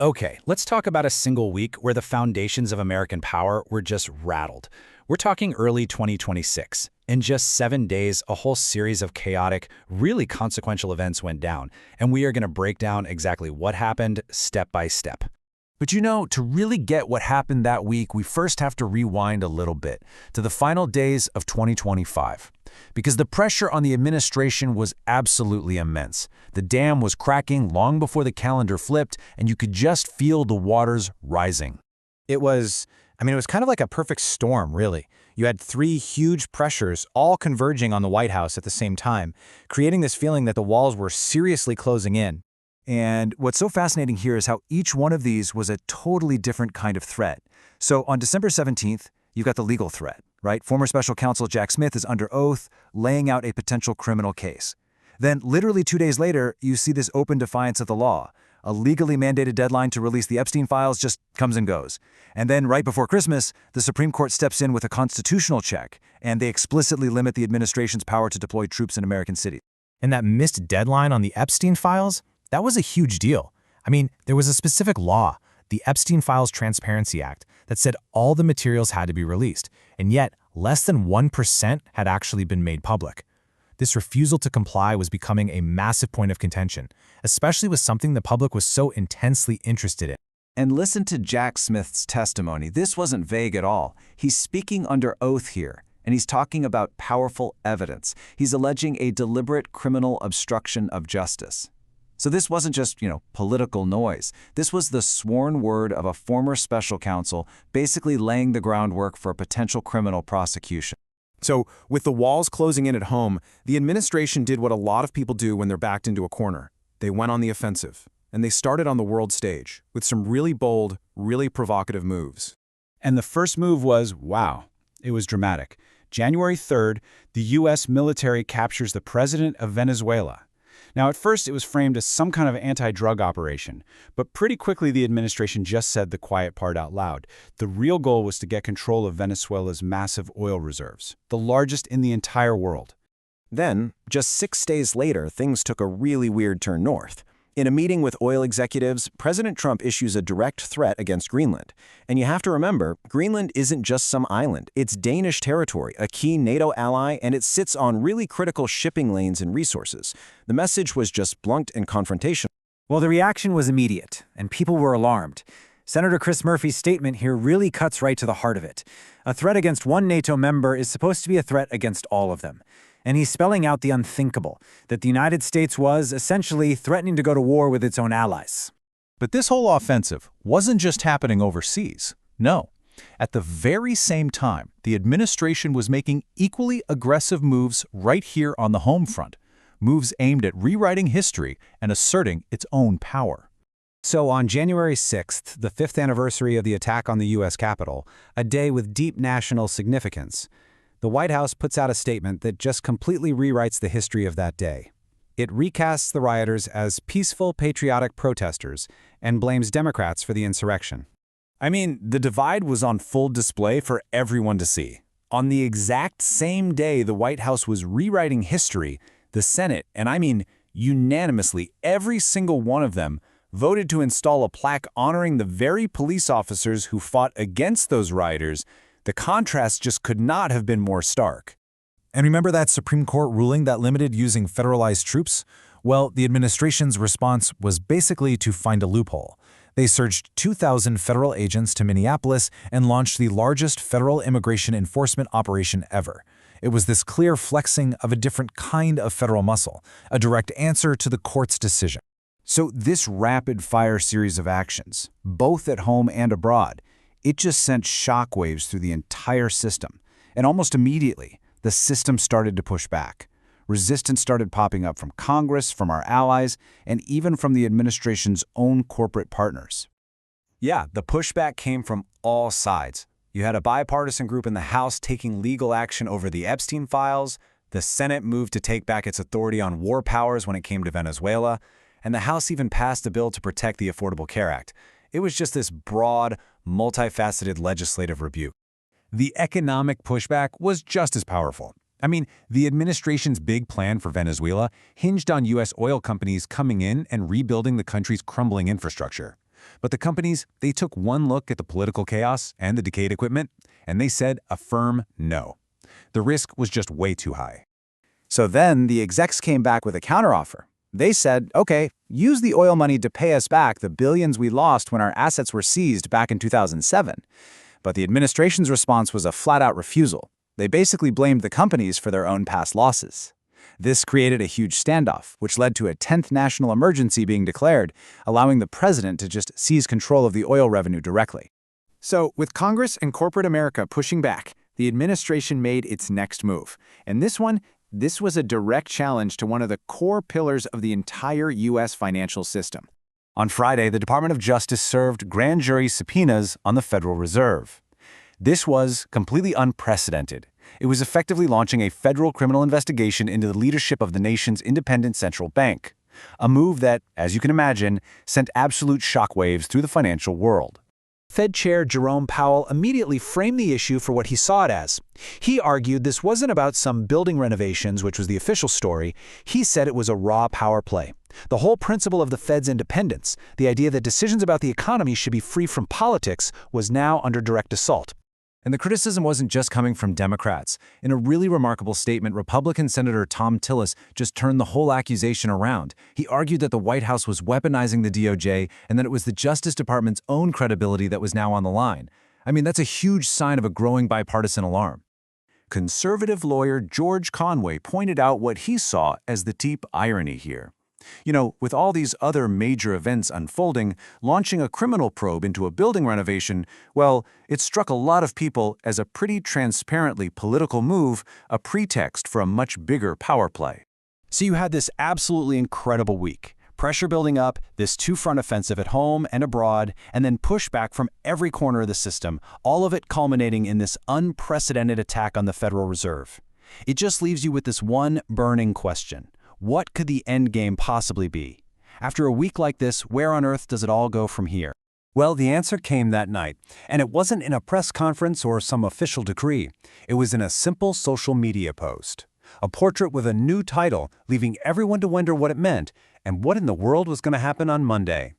Okay, let's talk about a single week where the foundations of American power were just rattled. We're talking early 2026. In just 7 days, a whole series of chaotic, really consequential events went down, and we are going to break down exactly what happened step by step. But to really get what happened that week, we first have to rewind a little bit to the final days of 2025. Because the pressure on the administration was absolutely immense. The dam was cracking long before the calendar flipped, and you could just feel the waters rising. It was kind of like a perfect storm, really. You had three huge pressures all converging on the White House at the same time, creating this feeling that the walls were seriously closing in. And what's so fascinating here is how each one of these was a totally different kind of threat. So on December 17th, you've got the legal threat, right? Former special counsel Jack Smith is under oath, laying out a potential criminal case. Then literally 2 days later, you see this open defiance of the law. A legally mandated deadline to release the Epstein files just comes and goes. And then right before Christmas, the Supreme Court steps in with a constitutional check, and they explicitly limit the administration's power to deploy troops in American cities. And that missed deadline on the Epstein files? That was a huge deal. There was a specific law, the Epstein Files Transparency Act, that said all the materials had to be released, and yet less than 1% had actually been made public. This refusal to comply was becoming a massive point of contention, especially with something the public was so intensely interested in. And listen to Jack Smith's testimony. This wasn't vague at all. He's speaking under oath here, and he's talking about powerful evidence. He's alleging a deliberate criminal obstruction of justice. So this wasn't just, political noise. This was the sworn word of a former special counsel, basically laying the groundwork for a potential criminal prosecution. So, with the walls closing in at home, the administration did what a lot of people do when they're backed into a corner. They went on the offensive, and they started on the world stage with some really bold, really provocative moves. And the first move was, wow, it was dramatic. January 3rd, the U.S. military captures the president of Venezuela. Now, at first, it was framed as some kind of anti-drug operation, but pretty quickly the administration just said the quiet part out loud. The real goal was to get control of Venezuela's massive oil reserves, the largest in the entire world. Then, just 6 days later, things took a really weird turn north. In a meeting with oil executives, President Trump issues a direct threat against Greenland. And you have to remember, Greenland isn't just some island. It's Danish territory, a key NATO ally, and it sits on really critical shipping lanes and resources. The message was just blunt and confrontational. Well, the reaction was immediate, and people were alarmed. Senator Chris Murphy's statement here really cuts right to the heart of it. A threat against one NATO member is supposed to be a threat against all of them. And he's spelling out the unthinkable, that the United States was, essentially, threatening to go to war with its own allies. But this whole offensive wasn't just happening overseas. No. At the very same time, the administration was making equally aggressive moves right here on the home front, moves aimed at rewriting history and asserting its own power. So on January 6th, the 5th anniversary of the attack on the U.S. Capitol, a day with deep national significance, the White House puts out a statement that just completely rewrites the history of that day. It recasts the rioters as peaceful, patriotic protesters and blames Democrats for the insurrection. The divide was on full display for everyone to see. On the exact same day the White House was rewriting history, the Senate, and unanimously, every single one of them, voted to install a plaque honoring the very police officers who fought against those rioters. The contrast just could not have been more stark. And remember that Supreme Court ruling that limited using federalized troops? Well, the administration's response was basically to find a loophole. They surged 2,000 federal agents to Minneapolis and launched the largest federal immigration enforcement operation ever. It was this clear flexing of a different kind of federal muscle, a direct answer to the court's decision. So this rapid-fire series of actions, both at home and abroad, it just sent shockwaves through the entire system. And almost immediately, the system started to push back. Resistance started popping up from Congress, from our allies, and even from the administration's own corporate partners. Yeah, the pushback came from all sides. You had a bipartisan group in the House taking legal action over the Epstein files, the Senate moved to take back its authority on war powers when it came to Venezuela, and the House even passed a bill to protect the Affordable Care Act. It was just this broad, multifaceted legislative rebuke. The economic pushback was just as powerful. The administration's big plan for Venezuela hinged on U.S. oil companies coming in and rebuilding the country's crumbling infrastructure. But the companies, they took one look at the political chaos and the decayed equipment, and they said a firm no. The risk was just way too high. So then the execs came back with a counteroffer. They said, okay, use the oil money to pay us back the billions we lost when our assets were seized back in 2007. But the administration's response was a flat-out refusal. They basically blamed the companies for their own past losses. This created a huge standoff, which led to a 10th national emergency being declared, allowing the president to just seize control of the oil revenue directly. So, with Congress and corporate America pushing back, the administration made its next move. And this was a direct challenge to one of the core pillars of the entire U.S. financial system. On Friday, the Department of Justice served grand jury subpoenas on the Federal Reserve. This was completely unprecedented. It was effectively launching a federal criminal investigation into the leadership of the nation's independent central bank, a move that, as you can imagine, sent absolute shockwaves through the financial world. Fed Chair Jerome Powell immediately framed the issue for what he saw it as. He argued this wasn't about some building renovations, which was the official story. He said it was a raw power play. The whole principle of the Fed's independence, the idea that decisions about the economy should be free from politics, was now under direct assault. And the criticism wasn't just coming from Democrats. In a really remarkable statement, Republican Senator Tom Tillis just turned the whole accusation around. He argued that the White House was weaponizing the DOJ and that it was the Justice Department's own credibility that was now on the line. I mean, that's a huge sign of a growing bipartisan alarm. Conservative lawyer George Conway pointed out what he saw as the deep irony here. You know, with all these other major events unfolding, launching a criminal probe into a building renovation, well, it struck a lot of people as a pretty transparently political move, a pretext for a much bigger power play. So you had this absolutely incredible week. Pressure building up, this two-front offensive at home and abroad, and then pushback from every corner of the system, all of it culminating in this unprecedented attack on the Federal Reserve. It just leaves you with this one burning question. What could the end game possibly be? After a week like this, where on earth does it all go from here? Well, the answer came that night, and it wasn't in a press conference or some official decree. It was in a simple social media post. A portrait with a new title, leaving everyone to wonder what it meant and what in the world was going to happen on Monday.